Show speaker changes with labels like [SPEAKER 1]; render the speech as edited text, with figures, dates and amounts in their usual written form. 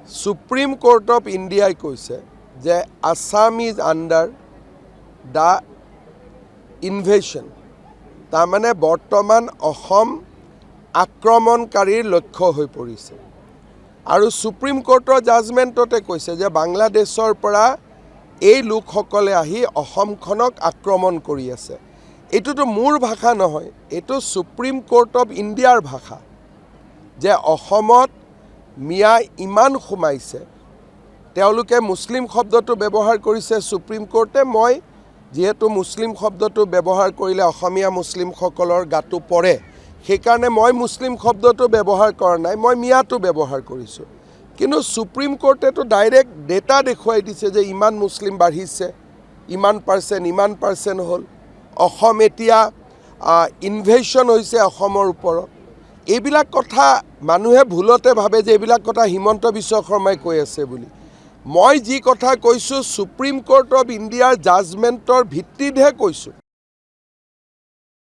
[SPEAKER 1] Supreme Court of India কৈছে যে Assam is under the invasion. তাৰমানে বৰ্তমান অসম আক্ৰমণকাৰীৰ লক্ষ্য হৈ পৰিছে আৰু সুপ্ৰিম কোৰ্টৰ জাজমেণ্টতে কৈছে যে বাংলাদেশৰ পৰা এই লোকসকলে আহি অসমখনক আক্ৰমণ কৰি আছে। এইটোতো মোৰ ভাষা নহয়, এইটো সুপ্ৰিম কোৰ্ট অফ ইণ্ডিয়াৰ ভাষা যে অসমত মিয়া ইমান সোমাইছে। তেওঁলোকে মুছলিম শব্দটো ব্যৱহাৰ কৰিছে সুপ্ৰিম কোৰ্টে। মই যেহেতু মুছলিম শব্দটো ব্যৱহাৰ কৰিলে অসমীয়া মুছলিমসকলৰ গাটো পৰে, সেইকাৰণে মই মুছলিম শব্দটো ব্যৱহাৰ কৰা নাই, মই মিয়াটো ব্যৱহাৰ কৰিছোঁ। কিন্তু সুপ্ৰিম কোৰ্টেতো ডাইৰেক্ট ডেটা দেখুৱাই দিছে যে ইমান মুছলিম বাঢ়িছে, ইমান পাৰ্চেণ্ট হ'ল। অসম এতিয়া ইনভেশ্যন হৈছে অসমৰ ওপৰত। এইবিলাক কথা মানুহে ভুলতে ভাবে যে এইবিলাক কথা হিমন্ত বিশ্ব শৰ্মাই কৈ আছে বুলি। মই যি কথা কৈছোঁ সুপ্ৰিম কোৰ্ট অফ ইণ্ডিয়াৰ জাজমেণ্টৰ ভিত্তিতহে কৈছোঁ।